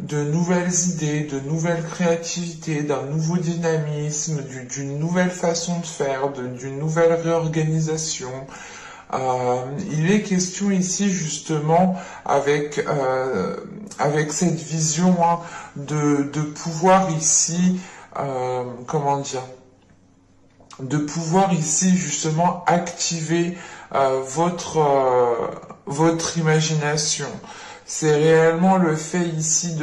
de nouvelles idées, de nouvelles créativités, d'un nouveau dynamisme, d'une nouvelle façon de faire, d'une nouvelle réorganisation. Il est question ici justement avec cette vision hein, de pouvoir ici, comment dire, de pouvoir ici justement activer votre imagination. C'est réellement le fait ici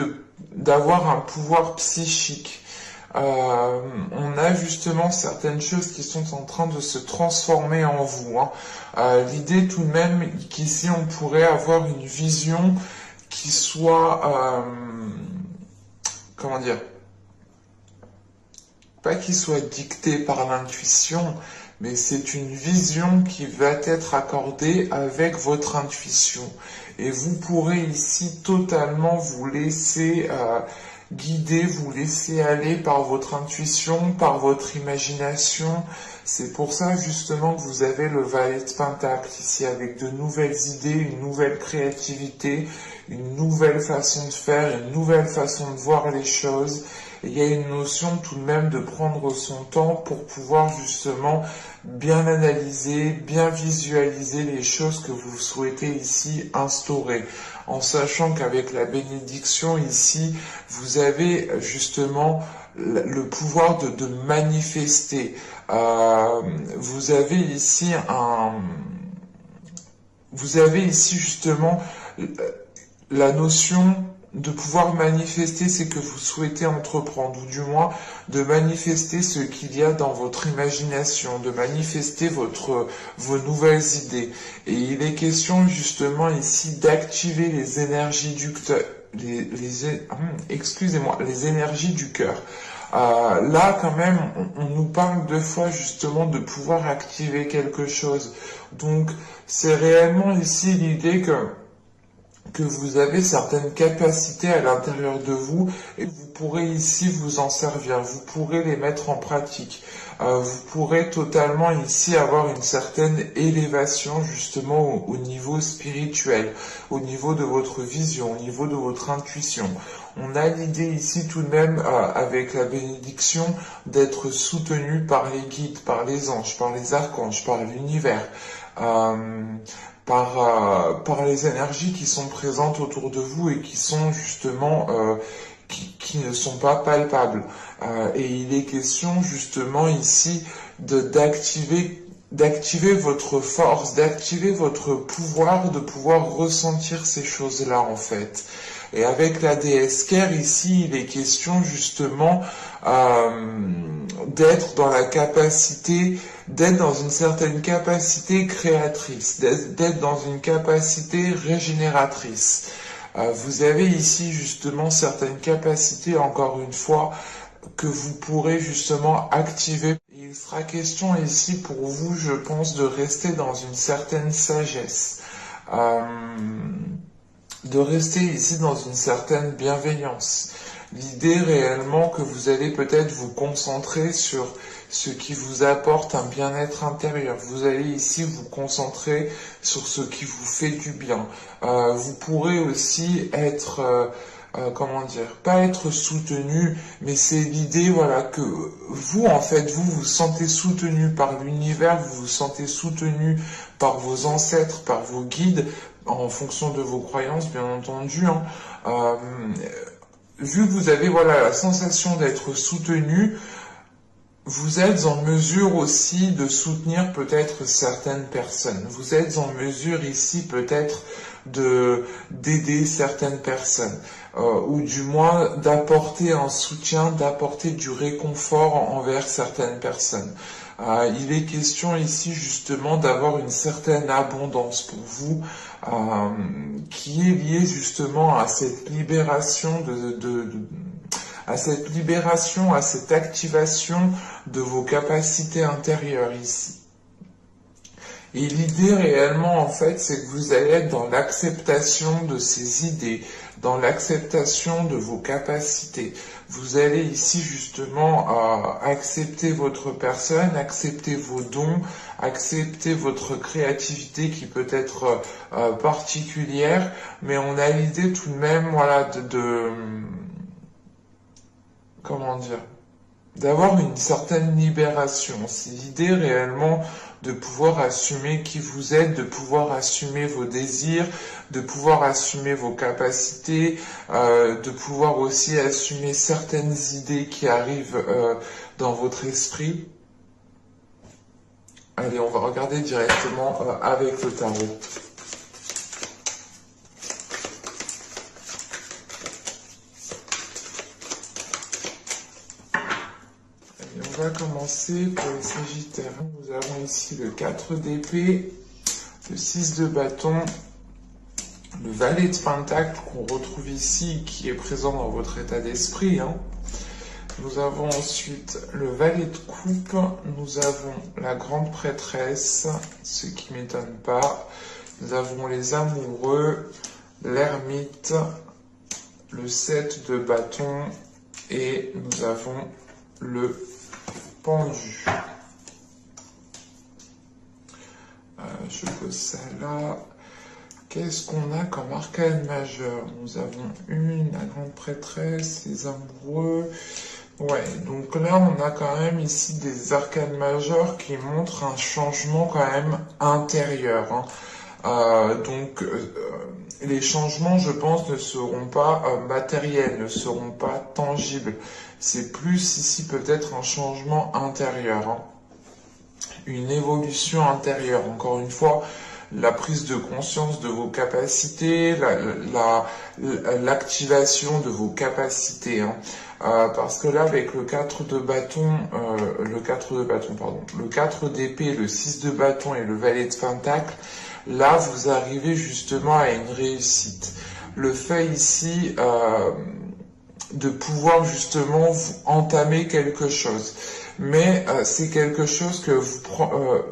d'avoir un pouvoir psychique. On a justement certaines choses qui sont en train de se transformer en vous. Hein. L'idée tout de même qu'ici on pourrait avoir une vision qui soit, comment dire, pas qui soit dictée par l'intuition, mais c'est une vision qui va être accordée avec votre intuition. Et vous pourrez ici totalement vous laisser guider, vous laisser aller par votre intuition, par votre imagination. C'est pour ça justement que vous avez le valet de pentacle ici, avec de nouvelles idées, une nouvelle créativité, une nouvelle façon de faire, une nouvelle façon de voir les choses. Et il y a une notion tout de même de prendre son temps pour pouvoir justement bien analyser, bien visualiser les choses que vous souhaitez ici instaurer. En sachant qu'avec la bénédiction ici, vous avez justement le pouvoir de manifester. Vous avez ici justement la notion de pouvoir manifester ce que vous souhaitez entreprendre, ou du moins de manifester ce qu'il y a dans votre imagination, de manifester vos nouvelles idées. Et il est question justement ici d'activer les énergies du cœur, les énergies du cœur. Là, quand même, on nous parle deux fois justement de pouvoir activer quelque chose. Donc, c'est réellement ici l'idée que vous avez certaines capacités à l'intérieur de vous et vous pourrez ici vous en servir, vous pourrez les mettre en pratique. Vous pourrez totalement ici avoir une certaine élévation justement au niveau spirituel, au niveau de votre vision, au niveau de votre intuition. On a l'idée ici tout de même, avec la bénédiction, d'être soutenu par les guides, par les anges, par les archanges, par l'univers. Par les énergies qui sont présentes autour de vous et qui sont justement qui ne sont pas palpables. Et il est question justement ici d'activer votre force, d'activer votre pouvoir, de pouvoir ressentir ces choses-là en fait. Et avec la déesse Ker ici, il est question justement d'être dans la capacité, d'être dans une certaine capacité créatrice, d'être dans une capacité régénératrice. Vous avez ici justement certaines capacités, encore une fois, que vous pourrez justement activer. Il sera question ici pour vous, je pense, de rester dans une certaine sagesse. De rester ici dans une certaine bienveillance. L'idée réellement que vous allez peut-être vous concentrer sur ce qui vous apporte un bien-être intérieur. Vous allez ici vous concentrer sur ce qui vous fait du bien. Vous pourrez aussi être, comment dire, pas être soutenu, mais c'est l'idée, voilà, que vous, en fait, vous vous sentez soutenu par l'univers, vous vous sentez soutenu par vos ancêtres, par vos guides, en fonction de vos croyances, bien entendu. Hein. Vu que vous avez voilà la sensation d'être soutenu, vous êtes en mesure aussi de soutenir peut-être certaines personnes. Vous êtes en mesure ici peut-être d'aider certaines personnes, ou du moins d'apporter un soutien, d'apporter du réconfort envers certaines personnes. Il est question ici justement d'avoir une certaine abondance pour vous, qui est liée justement à cette libération à cette libération, à cette activation de vos capacités intérieures ici. Et l'idée réellement, en fait, c'est que vous allez être dans l'acceptation de ces idées, dans l'acceptation de vos capacités. Vous allez ici justement accepter votre personne, accepter vos dons, accepter votre créativité qui peut être particulière, mais on a l'idée tout de même, voilà, comment dire, d'avoir une certaine libération. C'est l'idée réellement de pouvoir assumer qui vous êtes, de pouvoir assumer vos désirs, de pouvoir assumer vos capacités, de pouvoir aussi assumer certaines idées qui arrivent dans votre esprit. Allez, on va regarder directement avec le tarot. On va commencer pour les Sagittaires. Nous avons ici le 4 d'épée, le 6 de bâton, le valet de pentacle qu'on retrouve ici, qui est présent dans votre état d'esprit. Nous avons ensuite le valet de coupe, nous avons la grande prêtresse, ce qui ne m'étonne pas. Nous avons les amoureux, l'ermite, le 7 de bâton et nous avons le pendu. Je pose ça là. Qu'est-ce qu'on a comme arcane majeur? Nous avons la grande prêtresse, les amoureux. Ouais, donc là on a quand même ici des arcanes majeurs qui montrent un changement quand même intérieur. Les changements, je pense, ne seront pas matériels, ne seront pas tangibles. C'est plus ici peut-être un changement intérieur, une évolution intérieure. Encore une fois, la prise de conscience de vos capacités, l'activation de vos capacités. Parce que là, avec le 4 de bâton, le 4 d'épée, le 6 de bâton et le valet de pentacle, là, vous arrivez justement à une réussite. Le fait ici de pouvoir justement vous entamer quelque chose. Mais c'est quelque chose que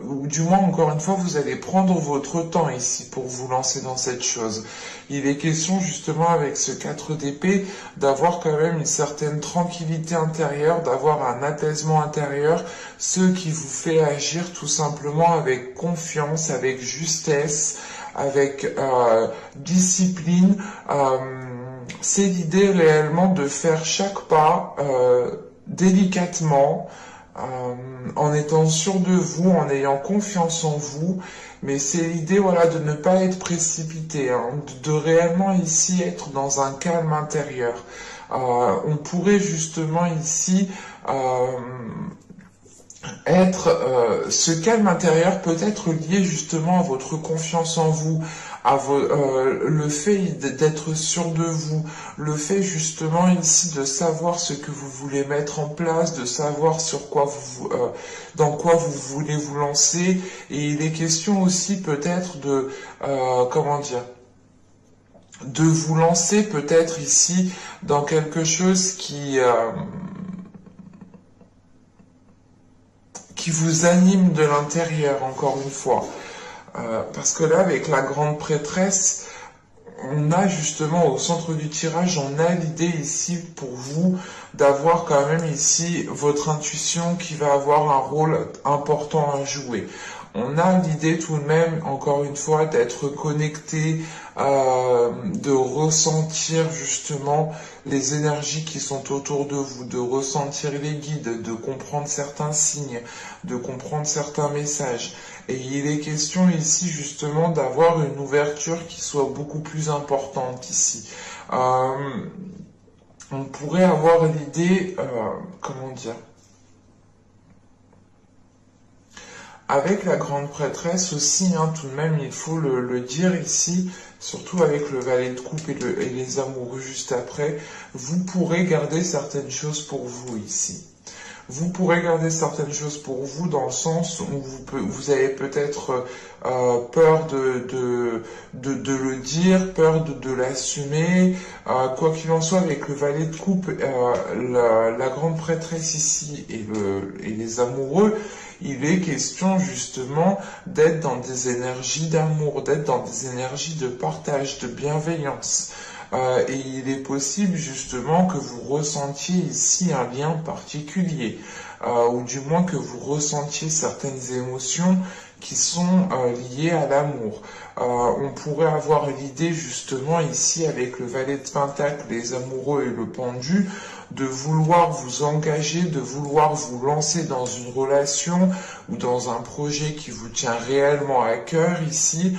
ou du moins, encore une fois, vous allez prendre votre temps ici pour vous lancer dans cette chose. Il est question justement avec ce 4 d'épée d'avoir quand même une certaine tranquillité intérieure, d'avoir un apaisement intérieur, ce qui vous fait agir tout simplement avec confiance, avec justesse, avec discipline. C'est l'idée réellement de faire chaque pas délicatement, en étant sûr de vous, en ayant confiance en vous, mais c'est l'idée, voilà, de ne pas être précipité, de réellement ici être dans un calme intérieur. On pourrait justement ici ce calme intérieur peut être lié justement à votre confiance en vous, le fait d'être sûr de vous, le fait justement ici de savoir ce que vous voulez mettre en place, de savoir dans quoi vous voulez vous lancer. Et il est question aussi peut-être de, de vous lancer peut-être ici dans quelque chose qui vous anime de l'intérieur, encore une fois. Parce que là, avec la grande prêtresse, on a justement au centre du tirage, on a l'idée ici pour vous d'avoir quand même ici votre intuition qui va avoir un rôle important à jouer. On a l'idée tout de même, encore une fois, d'être connecté, de ressentir justement les énergies qui sont autour de vous, de ressentir les guides, de comprendre certains signes, de comprendre certains messages. Et il est question ici justement d'avoir une ouverture qui soit beaucoup plus importante ici. On pourrait avoir l'idée, avec la grande prêtresse aussi, tout de même, il faut le dire ici, surtout avec le valet de coupe et les amoureux juste après, vous pourrez garder certaines choses pour vous ici. Vous pourrez garder certaines choses pour vous dans le sens où vous avez peut-être peur de le dire, peur de l'assumer. Quoi qu'il en soit, avec le valet de coupe, la grande prêtresse ici et les amoureux, il est question justement d'être dans des énergies d'amour, d'être dans des énergies de partage, de bienveillance. et il est possible justement que vous ressentiez ici un lien particulier, ou du moins que vous ressentiez certaines émotions qui sont liées à l'amour. On pourrait avoir l'idée justement ici avec le valet de Pentacle, les amoureux et le pendu, de vouloir vous engager, de vouloir vous lancer dans une relation ou dans un projet qui vous tient réellement à cœur ici,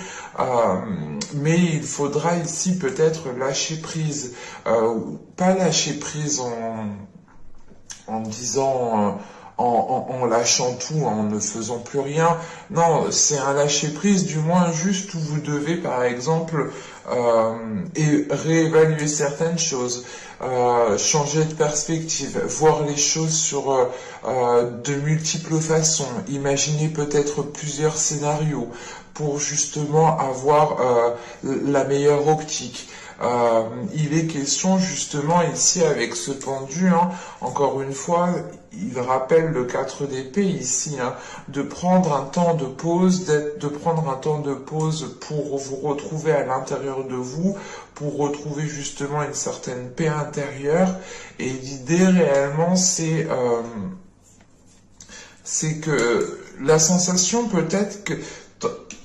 mais il faudra ici peut-être lâcher prise, pas lâcher prise en disant... en lâchant tout, en ne faisant plus rien. Non, c'est un lâcher-prise, du moins juste où vous devez, par exemple, réévaluer certaines choses, changer de perspective, voir les choses sur de multiples façons, imaginer peut-être plusieurs scénarios pour justement avoir la meilleure optique. Il est question justement ici avec ce pendu, hein, encore une fois, il rappelle le 4 d'épée ici, hein, de prendre un temps de pause, de prendre un temps de pause pour vous retrouver à l'intérieur de vous, pour retrouver justement une certaine paix intérieure. Et l'idée réellement, c'est que la sensation peut-être que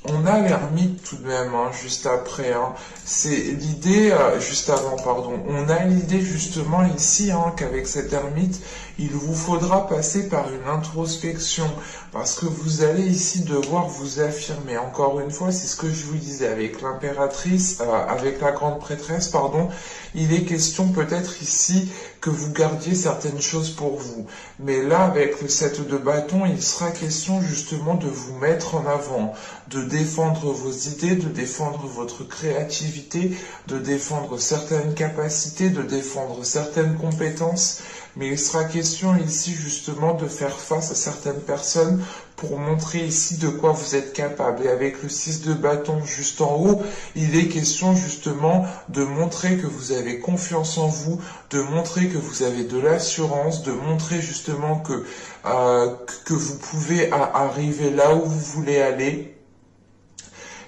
on a l'ermite tout de même, hein, juste après. Hein. C'est l'idée, juste avant, pardon. On a l'idée justement ici, hein, qu'avec cet ermite, il vous faudra passer par une introspection, parce que vous allez ici devoir vous affirmer. Encore une fois, c'est ce que je vous disais avec l'impératrice, avec la grande prêtresse, pardon. Il est question peut-être ici que vous gardiez certaines choses pour vous. Mais là, avec le 7 de bâton, il sera question justement de vous mettre en avant, de défendre vos idées, de défendre votre créativité, de défendre certaines capacités, de défendre certaines compétences. Mais il sera question ici justement de faire face à certaines personnes pour montrer ici de quoi vous êtes capable. Et avec le 6 de bâton juste en haut, il est question justement de montrer que vous avez confiance en vous, de montrer que vous avez de l'assurance, de montrer justement que vous pouvez arriver là où vous voulez aller.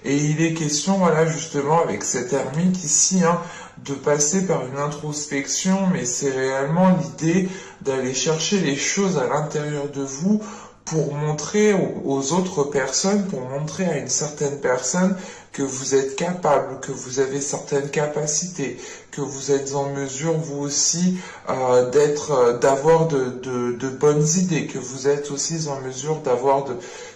Et il est question, voilà, justement, avec cet ermite ici, hein, de passer par une introspection, mais c'est réellement l'idée d'aller chercher les choses à l'intérieur de vous pour montrer aux autres personnes, pour montrer à une certaine personne que vous êtes capable, que vous avez certaines capacités, que vous êtes en mesure, vous aussi, d'avoir de bonnes idées, que vous êtes aussi en mesure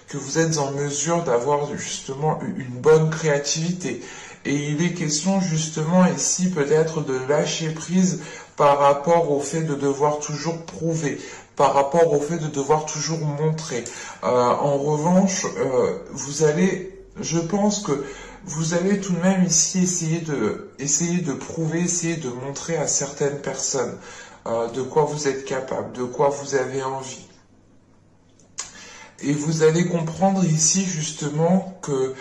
que vous êtes en mesure d'avoir justement une bonne créativité. Et il est question justement ici peut-être de lâcher prise par rapport au fait de devoir toujours prouver, par rapport au fait de devoir toujours montrer. En revanche, je pense que vous allez tout de même ici essayer de prouver, essayer de montrer à certaines personnes de quoi vous êtes capable, de quoi vous avez envie. Et vous allez comprendre ici justement que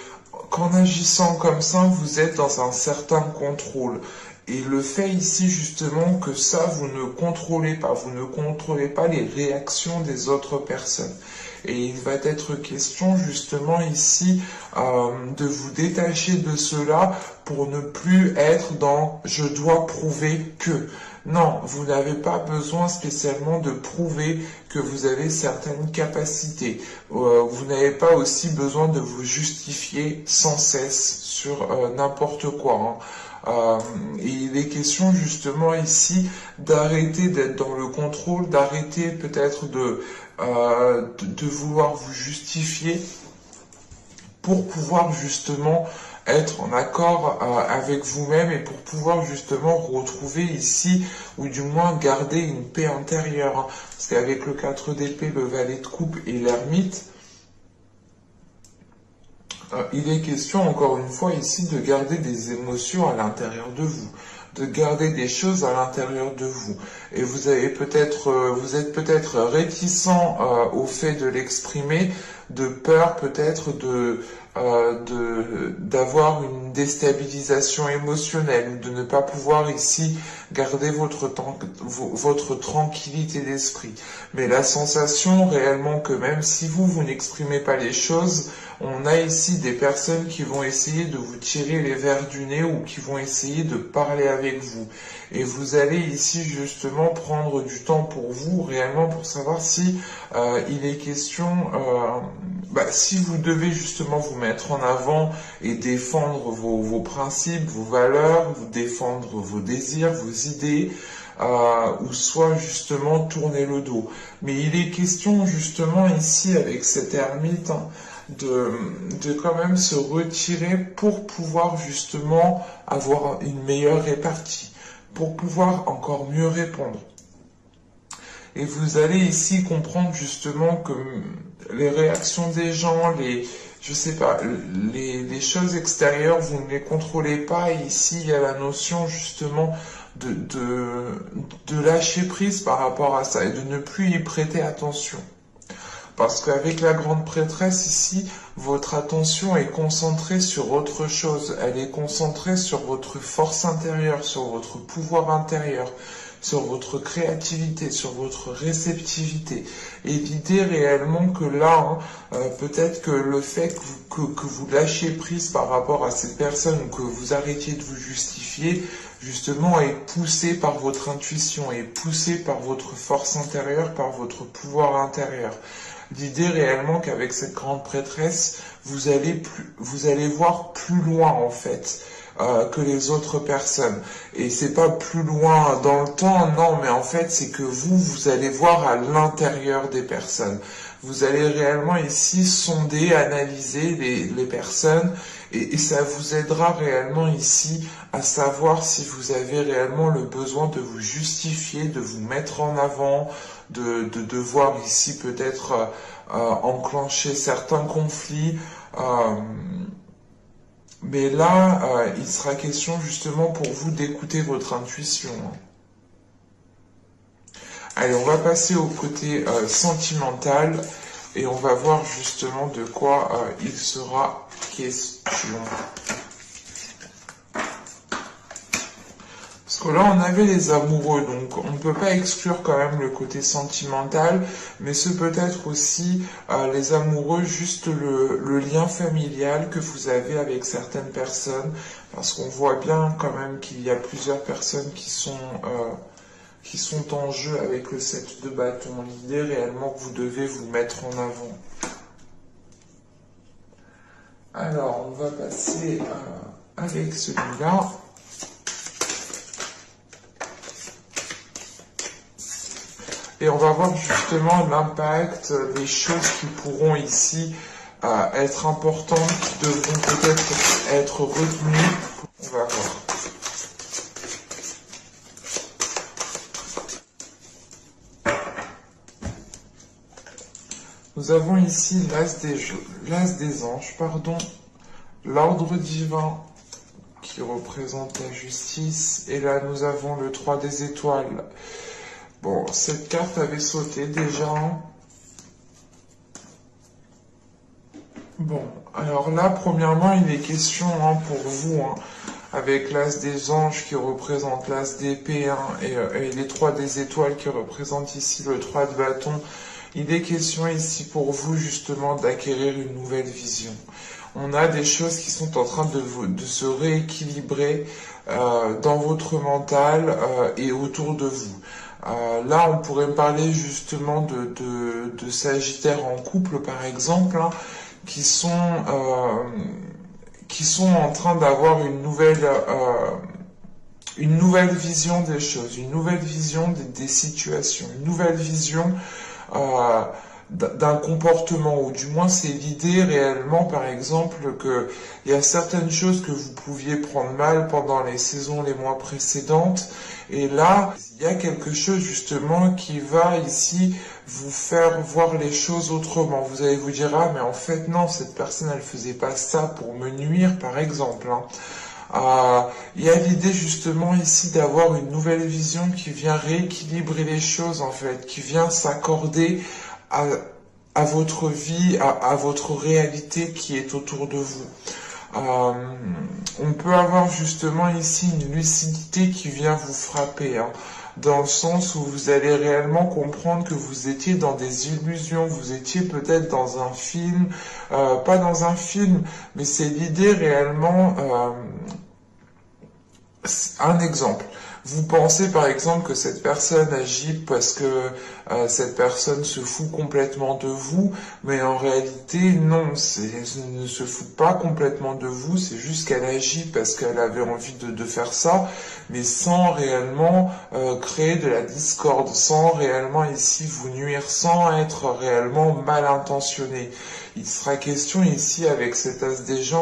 qu'en agissant comme ça, vous êtes dans un certain contrôle. Et le fait ici justement que ça, vous ne contrôlez pas les réactions des autres personnes. Et il va être question justement ici de vous détacher de cela pour ne plus être dans « je dois prouver que ». Non, vous n'avez pas besoin spécialement de prouver que vous avez certaines capacités. Vous n'avez pas aussi besoin de vous justifier sans cesse sur n'importe quoi. Hein. Et il est question justement ici d'arrêter d'être dans le contrôle, d'arrêter peut-être de vouloir vous justifier pour pouvoir justement être en accord avec vous-même et pour pouvoir justement retrouver ici, ou du moins garder une paix intérieure. Hein. Parce qu'avec le 4 d'épée, le valet de coupe et l'ermite, il est question encore une fois ici de garder des émotions à l'intérieur de vous, de garder des choses à l'intérieur de vous. Et vous êtes peut-être réticent au fait de l'exprimer, de peur peut-être d'avoir une déstabilisation émotionnelle, de ne pas pouvoir ici garder votre tranquillité d'esprit. Mais la sensation réellement que même si vous n'exprimez pas les choses, on a ici des personnes qui vont essayer de vous tirer les verres du nez ou qui vont essayer de parler avec vous. Et vous allez ici justement prendre du temps pour vous, réellement pour savoir si il est question, si vous devez justement vous mettre en avant et défendre vos principes, vos valeurs, vous défendre vos désirs, vos idées, ou soit justement tourner le dos. Mais il est question justement ici avec cet ermite, hein, de quand même se retirer pour pouvoir justement avoir une meilleure répartie, pour pouvoir encore mieux répondre. Et vous allez ici comprendre justement que les réactions des gens, je sais pas, les choses extérieures, vous ne les contrôlez pas. Et ici, il y a la notion justement de lâcher prise par rapport à ça et de ne plus y prêter attention. Parce qu'avec la grande prêtresse ici, votre attention est concentrée sur autre chose. Elle est concentrée sur votre force intérieure, sur votre pouvoir intérieur, sur votre créativité, sur votre réceptivité. Et l'idée réellement que là, peut-être que le fait que vous lâchiez prise par rapport à cette personne ou que vous arrêtiez de vous justifier, justement, est poussé par votre intuition, est poussé par votre force intérieure, par votre pouvoir intérieur. L'idée réellement qu'avec cette grande prêtresse, vous allez voir plus loin en fait que les autres personnes. Et c'est pas plus loin dans le temps, non, mais en fait c'est que vous allez voir à l'intérieur des personnes. Vous allez réellement ici sonder, analyser les personnes et ça vous aidera réellement ici à savoir si vous avez réellement le besoin de vous justifier, de vous mettre en avant, de devoir ici peut-être enclencher certains conflits. Mais là, il sera question justement pour vous d'écouter votre intuition. Allez, on va passer au côté sentimental et on va voir justement de quoi il sera question. Parce que là, on avait les amoureux, donc on ne peut pas exclure quand même le côté sentimental, mais ce peut être aussi les amoureux, juste le lien familial que vous avez avec certaines personnes, parce qu'on voit bien quand même qu'il y a plusieurs personnes qui sont en jeu avec le 7 de bâton. L'idée réellement que vous devez vous mettre en avant. Alors, on va passer avec celui-là. Et on va voir justement l'impact, les choses qui pourront ici être importantes, qui devront peut-être être retenues. On va voir. Nous avons ici l'as des anges, l'ordre divin qui représente la justice, et là nous avons le 3 des étoiles. Bon, cette carte avait sauté déjà. Bon, alors là, premièrement, il est question pour vous, avec l'as des anges qui représente l'as d'épée et les 3 des étoiles qui représentent ici le 3 de bâton. Il est question ici pour vous justement d'acquérir une nouvelle vision. On a des choses qui sont en train de se rééquilibrer dans votre mental et autour de vous. Là, on pourrait me parler justement de Sagittaires en couple, par exemple, qui sont en train d'avoir une nouvelle vision des choses, une nouvelle vision des situations, une nouvelle vision d'un comportement, ou du moins c'est l'idée réellement, par exemple, que il y a certaines choses que vous pouviez prendre mal pendant les saisons, les mois précédentes, et là, il y a quelque chose justement qui va ici vous faire voir les choses autrement. Vous allez vous dire, ah mais en fait non, cette personne elle faisait pas ça pour me nuire, par exemple. Il y a l'idée justement ici d'avoir une nouvelle vision qui vient rééquilibrer les choses en fait, qui vient s'accorder à votre vie, à votre réalité qui est autour de vous. On peut avoir justement ici une lucidité qui vient vous frapper, hein, dans le sens où vous allez réellement comprendre que vous étiez dans des illusions, vous étiez peut-être dans un film, pas dans un film, mais c'est l'idée réellement, un exemple. Vous pensez par exemple que cette personne agit parce que cette personne se fout complètement de vous, mais en réalité non, elle ne se fout pas complètement de vous, c'est juste qu'elle agit parce qu'elle avait envie de faire ça, mais sans réellement créer de la discorde, sans réellement ici vous nuire, sans être réellement mal intentionné. Il sera question ici avec cet as des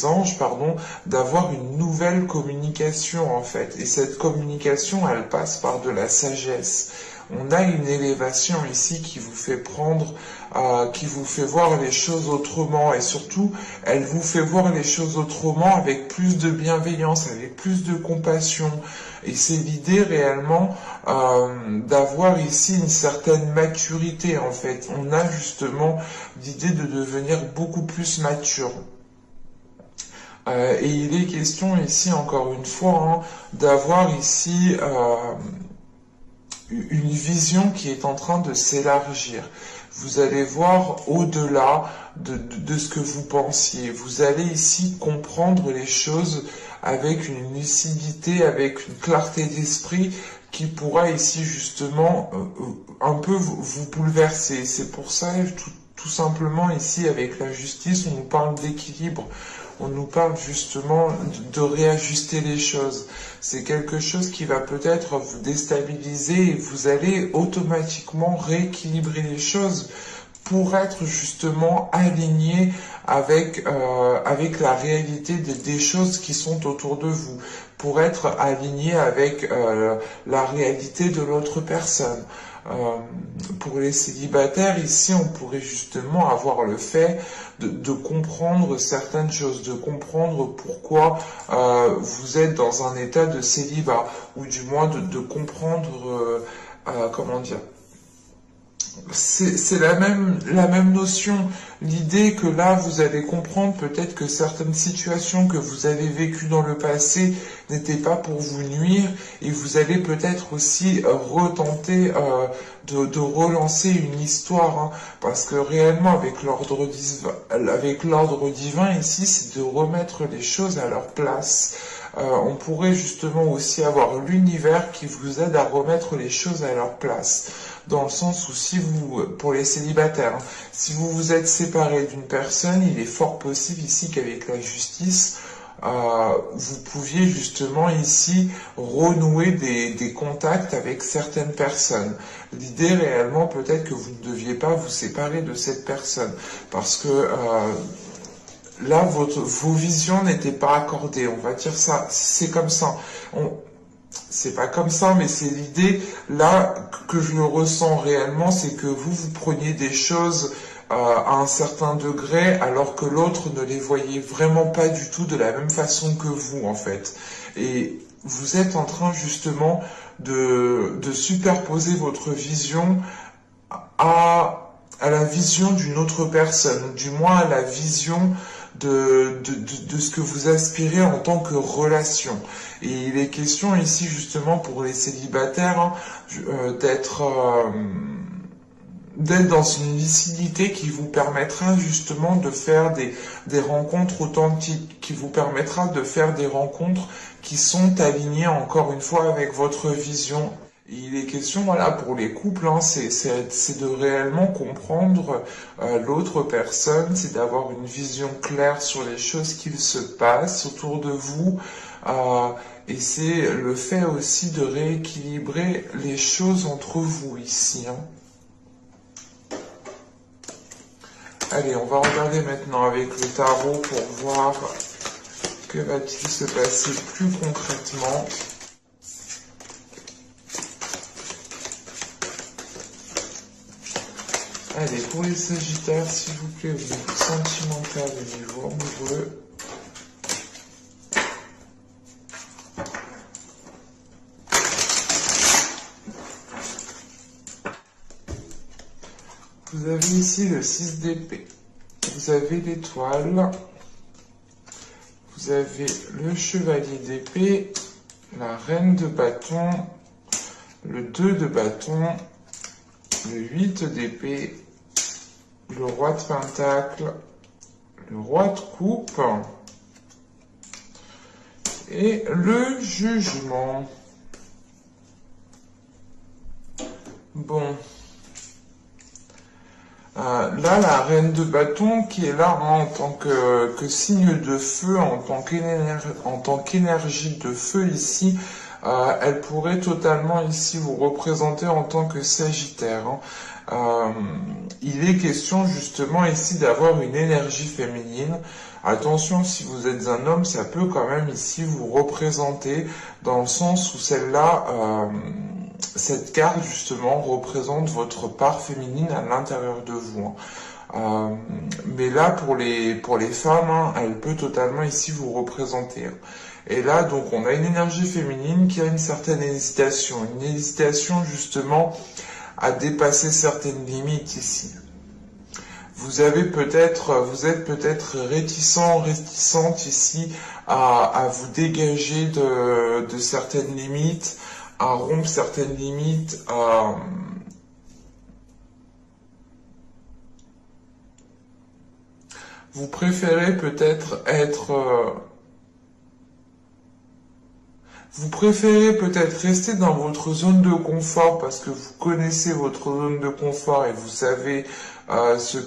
anges, pardon, d'avoir une nouvelle communication en fait. Et cette communication, elle passe par de la sagesse. On a une élévation ici qui vous fait prendre, qui vous fait voir les choses autrement, et surtout, elle vous fait voir les choses autrement avec plus de bienveillance, avec plus de compassion. Et c'est l'idée réellement d'avoir ici une certaine maturité en fait. On a justement l'idée de devenir beaucoup plus mature. Et il est question ici, encore une fois, hein, d'avoir ici une vision qui est en train de s'élargir. Vous allez voir au-delà de ce que vous pensiez. Vous allez ici comprendre les choses avec une lucidité, avec une clarté d'esprit qui pourra ici justement un peu vous bouleverser. C'est pour ça, tout simplement ici avec la justice, on nous parle d'équilibre. On nous parle justement de réajuster les choses. C'est quelque chose qui va peut-être vous déstabiliser et vous allez automatiquement rééquilibrer les choses pour être justement aligné avec la réalité des choses qui sont autour de vous, pour être aligné avec la réalité de l'autre personne. Pour les célibataires, ici, on pourrait justement avoir le fait de comprendre certaines choses, de comprendre pourquoi vous êtes dans un état de célibat, ou du moins de comprendre, comment dire, c'est la même notion. L'idée que là, vous allez comprendre peut-être que certaines situations que vous avez vécues dans le passé n'étaient pas pour vous nuire, et vous allez peut-être aussi retenter de relancer une histoire, hein, parce que réellement avec l'ordre divin ici, c'est de remettre les choses à leur place. On pourrait justement aussi avoir l'univers qui vous aide à remettre les choses à leur place. Dans le sens où si vous, pour les célibataires, hein, si vous vous êtes séparé d'une personne, il est fort possible ici qu'avec la justice, vous pouviez justement ici renouer des contacts avec certaines personnes. L'idée réellement peut-être que vous ne deviez pas vous séparer de cette personne, parce que là, vos visions n'étaient pas accordées, on va dire ça, c'est comme ça. C'est pas comme ça, mais c'est l'idée, là, que je le ressens réellement, c'est que vous preniez des choses à un certain degré, alors que l'autre ne les voyait vraiment pas du tout de la même façon que vous, en fait. Et vous êtes en train, justement, de superposer votre vision à la vision d'une autre personne, du moins à la vision de ce que vous aspirez en tant que relation. Et il est question ici justement pour les célibataires, hein, d'être dans une lucidité qui vous permettra justement de faire des rencontres authentiques, qui vous permettra de faire des rencontres qui sont alignées encore une fois avec votre vision. Et il est question, voilà, pour les couples, hein, c'est de réellement comprendre l'autre personne, c'est d'avoir une vision claire sur les choses qui se passent autour de vous, et c'est le fait aussi de rééquilibrer les choses entre vous ici, hein. Allez, on va regarder maintenant avec le tarot pour voir que va-t-il se passer plus concrètement. Allez, pour les Sagittaires, s'il vous plaît, au niveau sentimental, au niveau amoureux. Vous avez ici le 6 d'épée. Vous avez l'étoile. Vous avez le chevalier d'épée, la reine de bâton, le 2 de bâton, le 8 d'épée, le roi de pentacle, le roi de coupe et le jugement. Bon. Là, la reine de bâton qui est là hein, en tant que signe de feu, en tant qu'énergie de feu ici, elle pourrait totalement ici vous représenter en tant que Sagittaire. Hein. Il est question justement ici d'avoir une énergie féminine. Attention, si vous êtes un homme, ça peut quand même ici vous représenter dans le sens où celle-là... cette carte, justement, représente votre part féminine à l'intérieur de vous. Mais là, pour les femmes, hein, elle peut totalement ici vous représenter. Et là, donc, on a une énergie féminine qui a une certaine hésitation. Une hésitation, justement, à dépasser certaines limites ici. Vous êtes peut-être réticente ici à vous dégager de certaines limites, à rompre certaines limites, vous préférez peut-être rester dans votre zone de confort parce que vous connaissez votre zone de confort et vous savez ce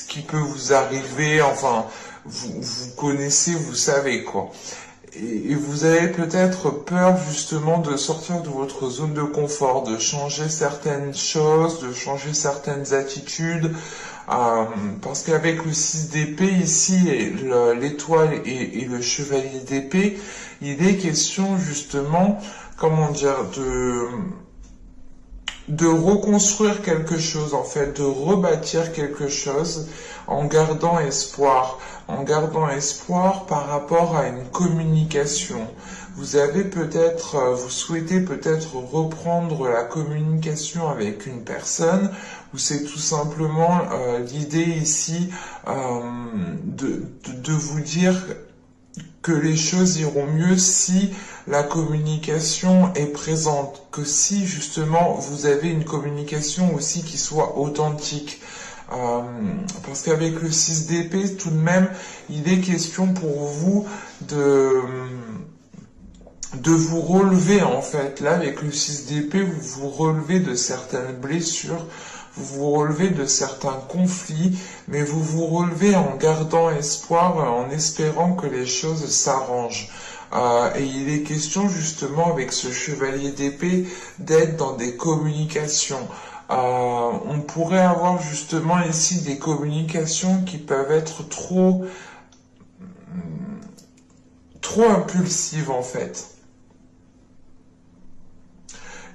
qui peut vous arriver, enfin, vous connaissez, vous savez quoi. Et vous avez peut-être peur justement de sortir de votre zone de confort, de changer certaines choses, de changer certaines attitudes, parce qu'avec le 6 d'épée ici, l'étoile et le chevalier d'épée, il est question justement, comment dire, de reconstruire quelque chose, en fait, de rebâtir quelque chose en gardant espoir par rapport à une communication. Vous souhaitez peut-être reprendre la communication avec une personne, ou c'est tout simplement l'idée ici de vous dire que les choses iront mieux si la communication est présente, que si justement vous avez une communication aussi qui soit authentique. Parce qu'avec le 6 d'épée, tout de même, il est question pour vous de vous relever en fait. Là, avec le 6 d'épée, vous vous relevez de certaines blessures, vous vous relevez de certains conflits, mais vous vous relevez en gardant espoir, en espérant que les choses s'arrangent. Et il est question justement avec ce chevalier d'épée d'être dans des communications. On pourrait avoir justement ici des communications qui peuvent être trop impulsives en fait.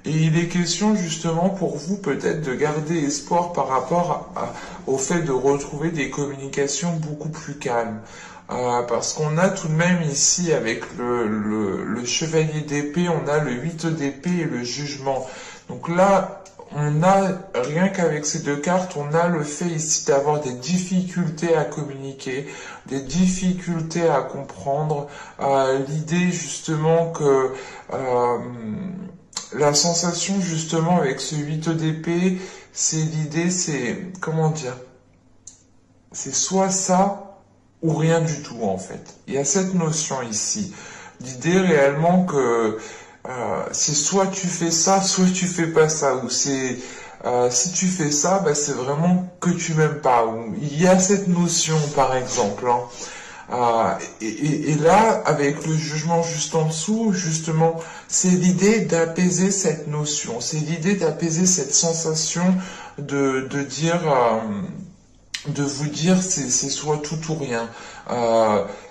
Et il est question justement pour vous peut-être de garder espoir par rapport au fait de retrouver des communications beaucoup plus calmes. Parce qu'on a tout de même ici avec le chevalier d'épée, on a le 8 d'épée et le jugement. Donc là, on a, rien qu'avec ces deux cartes, on a le fait ici d'avoir des difficultés à communiquer, des difficultés à comprendre, l'idée justement que la sensation justement avec ce 8 d'épée, comment dire, c'est soit ça ou rien du tout en fait. Il y a cette notion ici, l'idée réellement que c'est soit tu fais ça, soit tu fais pas ça, ou c'est si tu fais ça, bah, c'est vraiment que tu m'aimes pas. Ou, il y a cette notion par exemple. Hein. Et là, avec le jugement juste en dessous, justement, c'est l'idée d'apaiser cette notion, c'est l'idée d'apaiser cette sensation de dire de vous dire c'est soit tout ou rien.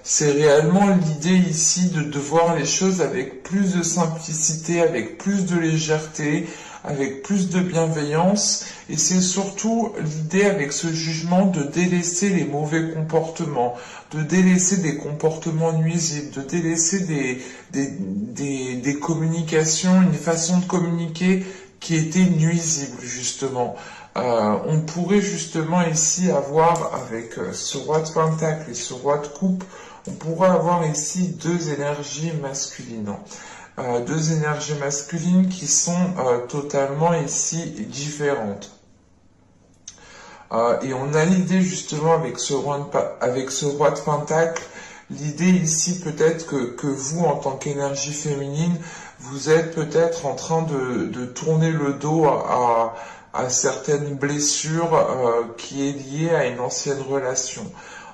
C'est réellement l'idée ici de voir les choses avec plus de simplicité, avec plus de légèreté, avec plus de bienveillance, et c'est surtout l'idée avec ce jugement de délaisser les mauvais comportements, de délaisser des comportements nuisibles, de délaisser des communications, une façon de communiquer qui était nuisible justement. On pourrait justement ici avoir, avec ce roi de pentacle et ce roi de coupe, on pourrait avoir ici deux énergies masculines. Deux énergies masculines qui sont totalement ici différentes. Et on a l'idée justement avec ce roi de pentacle, l'idée ici peut-être que vous, en tant qu'énergie féminine, vous êtes peut-être en train de tourner le dos à certaines blessures qui est liée à une ancienne relation.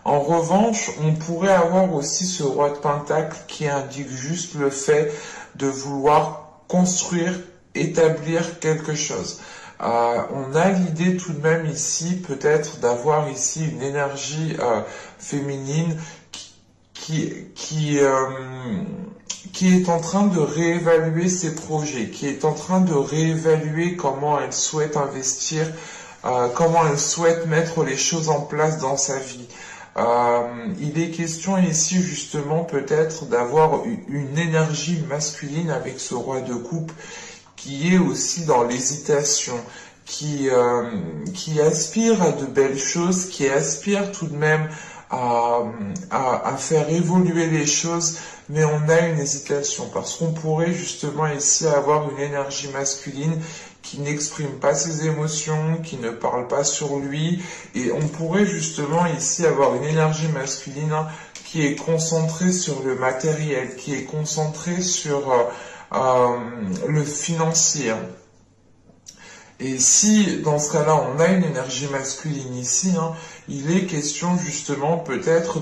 En revanche, on pourrait avoir aussi ce roi de pentacle qui indique juste le fait de vouloir construire, établir quelque chose. On a l'idée tout de même ici peut-être d'avoir ici une énergie féminine qui est en train de réévaluer ses projets, qui est en train de réévaluer comment elle souhaite investir, comment elle souhaite mettre les choses en place dans sa vie. Il est question ici justement peut-être d'avoir une énergie masculine avec ce roi de coupe qui est aussi dans l'hésitation, qui aspire à de belles choses, qui aspire tout de même à faire évoluer les choses, mais on a une hésitation parce qu'on pourrait justement ici avoir une énergie masculine qui n'exprime pas ses émotions, qui ne parle pas sur lui, et on pourrait justement ici avoir une énergie masculine qui est concentrée sur le matériel, qui est concentrée sur le financier. Et si, dans ce cas-là, on a une énergie masculine ici, il est question justement peut-être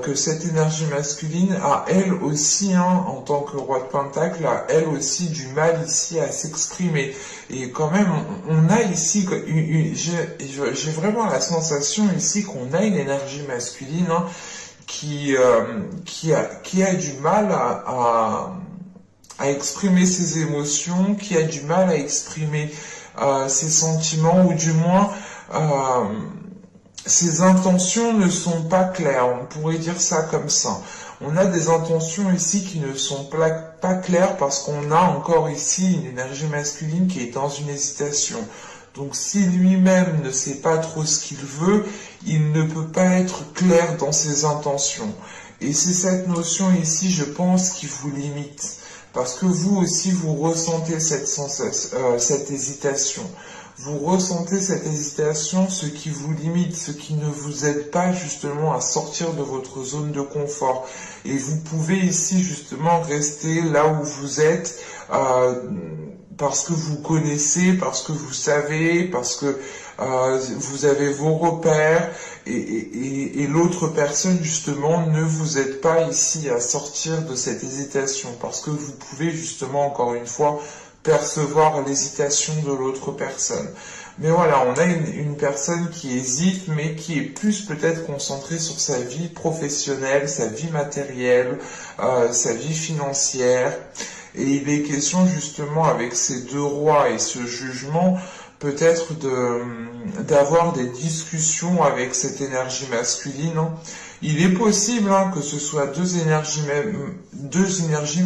que cette énergie masculine a elle aussi, en tant que roi de pentacle, a elle aussi du mal ici à s'exprimer. Et quand même, on a ici, j'ai vraiment la sensation ici qu'on a une énergie masculine qui a du mal à exprimer ses émotions, qui a du mal à exprimer ses sentiments, ou du moins ses intentions ne sont pas claires, on pourrait dire ça comme ça. On a des intentions ici qui ne sont pas claires parce qu'on a encore ici une énergie masculine qui est dans une hésitation. Donc si lui-même ne sait pas trop ce qu'il veut, il ne peut pas être clair dans ses intentions. Et c'est cette notion ici, je pense, qui vous limite. Parce que vous aussi, vous ressentez cette hésitation. Vous ressentez cette hésitation, ce qui vous limite, ce qui ne vous aide pas justement à sortir de votre zone de confort. Et vous pouvez ici justement rester là où vous êtes, parce que vous connaissez, parce que vous savez, parce que vous avez vos repères, et l'autre personne justement ne vous aide pas ici à sortir de cette hésitation, parce que vous pouvez justement encore une fois percevoir l'hésitation de l'autre personne. Mais voilà, on a une personne qui hésite, mais qui est plus peut-être concentrée sur sa vie professionnelle, sa vie matérielle, sa vie financière. Et il est question justement avec ces deux rois et ce jugement, peut-être d'avoir des discussions avec cette énergie masculine. Il est possible que ce soit deux énergies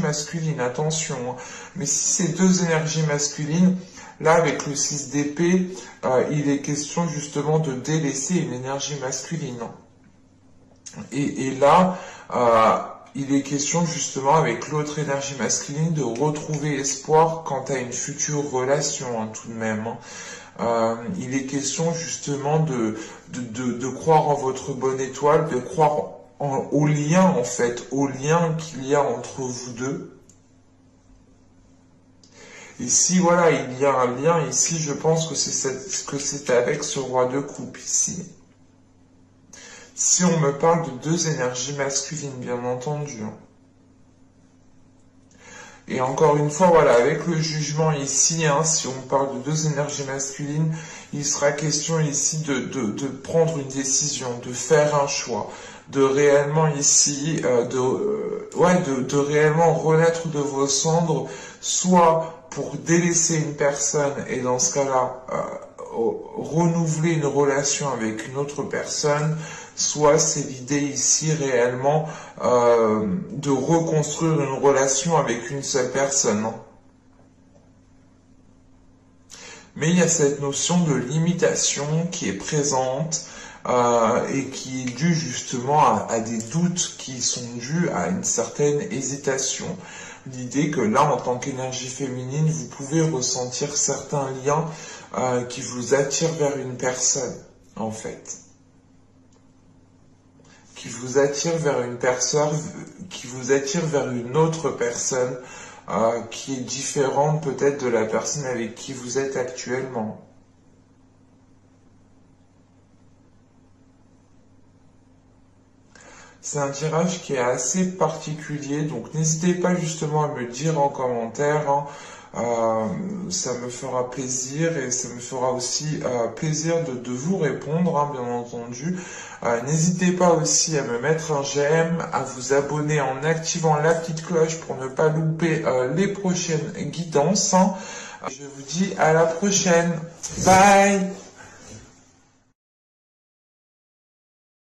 masculines, attention. Mais si c'est deux énergies masculines, là avec le 6 d'épée, il est question justement de délaisser une énergie masculine. Et là, il est question justement avec l'autre énergie masculine de retrouver espoir quant à une future relation, tout de même. Il est question justement de croire en votre bonne étoile, de croire au lien en fait, au lien qu'il y a entre vous deux. Ici, voilà, il y a un lien. Ici, je pense que c'est avec ce roi de coupe ici. Si on me parle de deux énergies masculines, bien entendu. Et encore une fois, voilà, avec le jugement ici, si on parle de deux énergies masculines, il sera question ici de prendre une décision, de faire un choix, de réellement ici, de réellement renaître de vos cendres, soit pour délaisser une personne et dans ce cas-là, renouveler une relation avec une autre personne, soit c'est l'idée ici réellement de reconstruire une relation avec une seule personne. Mais il y a cette notion de limitation qui est présente et qui est due justement à des doutes qui sont dus à une certaine hésitation. L'idée que là, en tant qu'énergie féminine, vous pouvez ressentir certains liens qui vous attirent vers une personne, en fait. Qui vous attire vers une personne, qui vous attire vers une autre personne qui est différente peut-être de la personne avec qui vous êtes actuellement. C'est un tirage qui est assez particulier, donc n'hésitez pas justement à me le dire en commentaire, hein. Ça me fera plaisir et ça me fera aussi plaisir de vous répondre, hein, bien entendu. N'hésitez pas aussi à me mettre un j'aime, à vous abonner en activant la petite cloche pour ne pas louper les prochaines guidances, hein. Je vous dis à la prochaine. Bye!